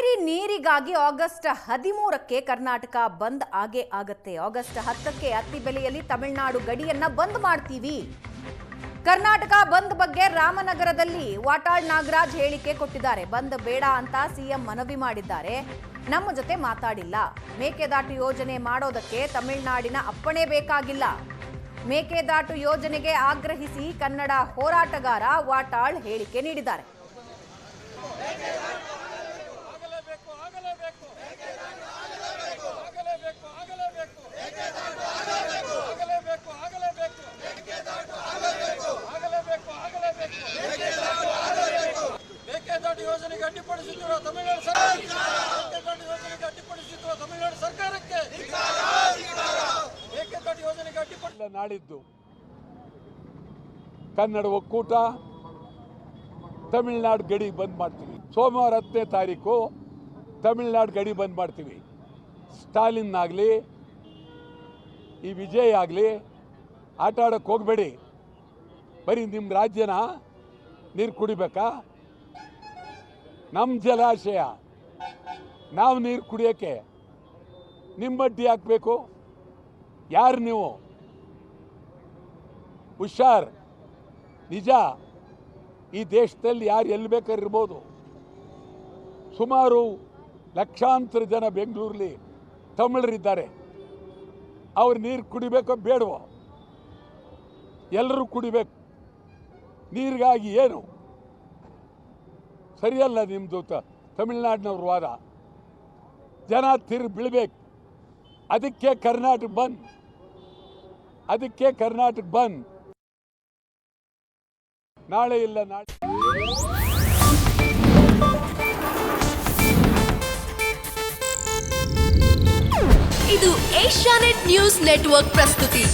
ಕಾವೇರಿ ನೀರಿಗಾಗಿ ಆಗಸ್ಟ್ 13ಕ್ಕೆ ಕರ್ನಾಟಕ ಬಂದ್ ಆಗೇ ಆಗತ್ತೆ. ಆಗಸ್ಟ್ 10ಕ್ಕೆ ಅತ್ತಿ ಬೆಲೆಯಲ್ಲಿ ತಮಿಳುನಾಡು ಗಡಿಯನ್ನ ಬಂದ್ ಮಾಡ್ತೀವಿ. ಕರ್ನಾಟಕ ಬಂದ್ ಬಗ್ಗೆ ರಾಮನಗರದಲ್ಲಿ ವಾಟಾಳ್ ನಾಗರಾಜ್ ಹೇಳಿಕೆ ಕೊಟ್ಟಿದ್ದಾರೆ. ಬಂದ್ ಬೇಡ ಅಂತ ಸಿಎಂ ಮನವಿ ಮಾಡಿದ್ದಾರೆ. ನಮ್ಮ ಜೊತೆ ಮಾತಾಡಿಲ್ಲ. ಮೇಕೆದಾಟು ಯೋಜನೆ ಮಾಡೋದಕ್ಕೆ ತಮಿಳುನಾಡಿನ ಅಪ್ಪಣೆ ಬೇಕಾಗಿಲ್ಲ. ಮೇಕೆದಾಟು ಯೋಜನೆಗೆ ಆಗ್ರಹಿಸಿ ಕನ್ನಡ ಹೋರಾಟಗಾರ ವಾಟಾಳ್ ಹೇಳಿಕೆ ನೀಡಿದ್ದಾರೆ. ಮೇಕೆದಾಟು ಯೋಜನೆಗೆ ಅಡ್ಡಿಪಡಿಸುತ್ತಿರುವ ತಮಿಳುನಾಡು ಸರ್ಕಾರಕ್ಕೆ ಮೇಕೆದಾಟು ಯೋಜನೆಗೆ ಅಡ್ಡಿಪಡಿಸಿಲ್ಲ. ನಾಡಿದ್ದು ಕನ್ನಡ ಒಕ್ಕೂಟ ತಮಿಳುನಾಡು ಗಡಿ ಬಂದ್ ಮಾಡ್ತೀವಿ. ಸೋಮವಾರ 10ನೇ ತಾರೀಕು ತಮಿಳುನಾಡು ಗಡಿ ಬಂದ್ ಮಾಡ್ತೀವಿ. ಸ್ಟಾಲಿನ್ ಆಗಲಿ ಈ ವಿಜಯ್ ಆಗಲಿ ಆಟ ಆಡೋಕ್ಕೆ ಹೋಗಬೇಡಿ. ಬರೀ ನಿಮ್ಮ ರಾಜ್ಯನ ನೀರು ಕುಡಿಬೇಕಾ? ನಮ್ಮ ಜಲಾಶಯ ನಾವು ನೀರು ಕುಡಿಯೋಕ್ಕೆ ನಿಮ್ಮ ಅಡ್ಡಿ ಹಾಕಬೇಕು? ಯಾರು ನೀವು? ಹುಷಾರ್. ನಿಜ, ಈ ದೇಶದಲ್ಲಿ ಯಾರು ಎಲ್ಲಿ ಬೇಕಾದ್ರೆ ಇರ್ಬೋದು. ಸುಮಾರು ಲಕ್ಷಾಂತರ ಜನ ಬೆಂಗಳೂರಲ್ಲಿ ತಮಿಳರಿದ್ದಾರೆ. ಅವ್ರು ನೀರು ಕುಡಿಬೇಕೋ ಬೇಡವೋ? ಎಲ್ಲರೂ ಕುಡಿಬೇಕು. ನೀರಿಗಾಗಿ ಏನು ಸರಿಯಲ್ಲ ನಿಮ್ಮದು ತಮಿಳ್ನಾಡಿನವ್ರ ವಾದ. ಜನ ತಿರುಗಿ ಬೀಳ್ಬೇಕು. ಅದಕ್ಕೆ ಕರ್ನಾಟಕ ಬಂದ್. ನಾಳೆ ಇಲ್ಲ ನಾಳೆ. ಇದು ಏಷ್ಯಾನೆಟ್ ನ್ಯೂಸ್ ನೆಟ್ವರ್ಕ್ ಪ್ರಸ್ತುತಿ.